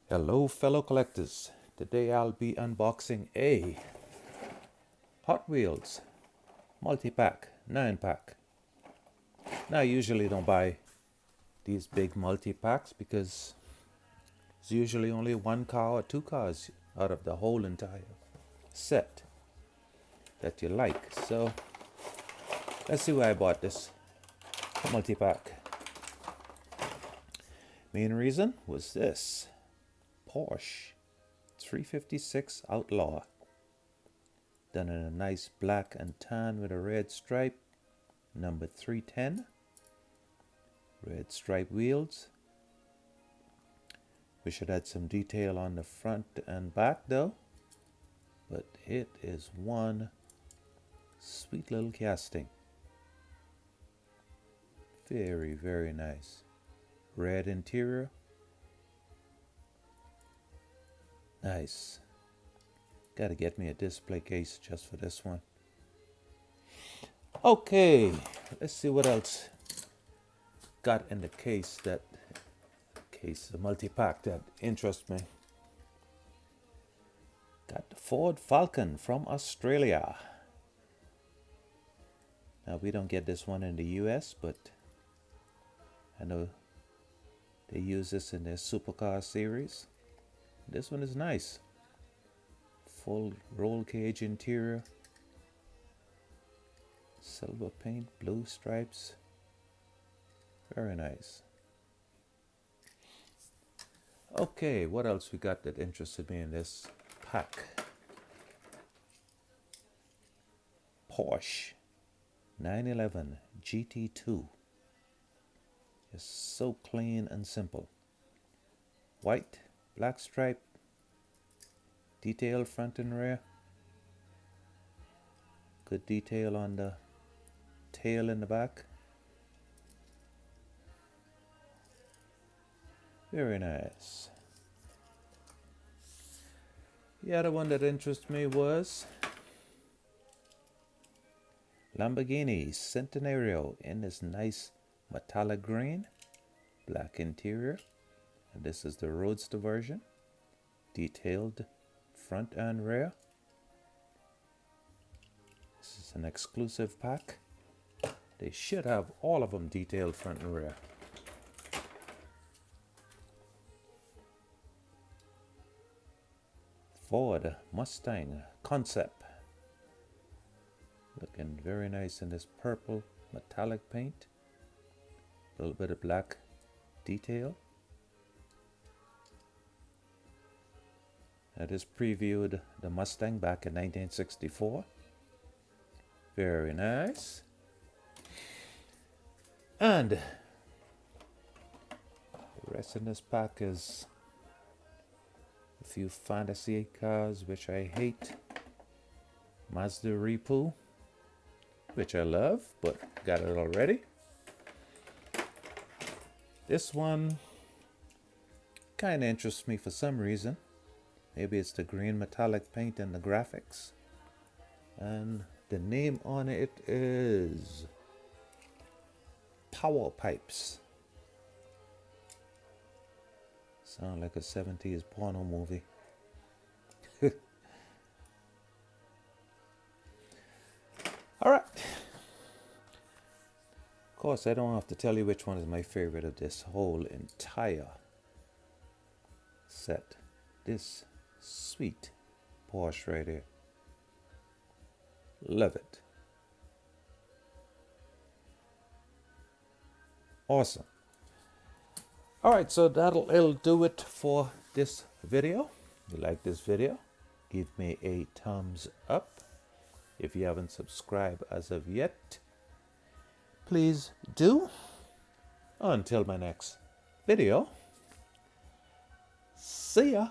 Hello fellow collectors, today I'll be unboxing a Hot Wheels multi-pack, 9-pack. Now I usually don't buy these big multi-packs because there's usually only one car or two cars out of the whole entire set that you like. So let's see why I bought this multi-pack. Main reason was this: Porsche 356 Outlaw, done in a nice black and tan with a red stripe, number 310, red stripe wheels. Wish it had some detail on the front and back though, but it is one sweet little casting. Very, very nice. Red interior. Nice. Gotta get me a display case just for this one. Okay, let's see what else got in the case, the multi-pack that interests me. Got the Ford Falcon from Australia. Now we don't get this one in the US, but I know they use this in their supercar series. This one is nice. Full roll cage interior. Silver paint, blue stripes. Very nice. Okay, what else we got that interested me in this pack? Porsche 911 GT2. Just so clean and simple. White, black stripe, detail front and rear. Good detail on the tail in the back. Very nice. The other one that interests me was Lamborghini Centenario in this nice metallic green, black interior. And this is the Roadster version. Detailed front and rear. This is an exclusive pack. They should have all of them detailed front and rear. Ford Mustang concept. Looking very nice in this purple metallic paint. A little bit of black detail. I just previewed the Mustang back in 1964. Very nice. And the rest in this pack is a few fantasy cars which I hate. Mazda Repo, which I love, but got it already. This one kind of interests me for some reason. Maybe it's the green metallic paint and the graphics. And the name on it is Power Pipes. Sound like a 70s porno movie. All right. Of course, I don't have to tell you which one is my favorite of this whole entire set. This sweet Porsche right here. Love it. Awesome. All right, so it'll do it for this video. If you like this video, give me a thumbs up. If you haven't subscribed as of yet, please do. Until my next video, see ya.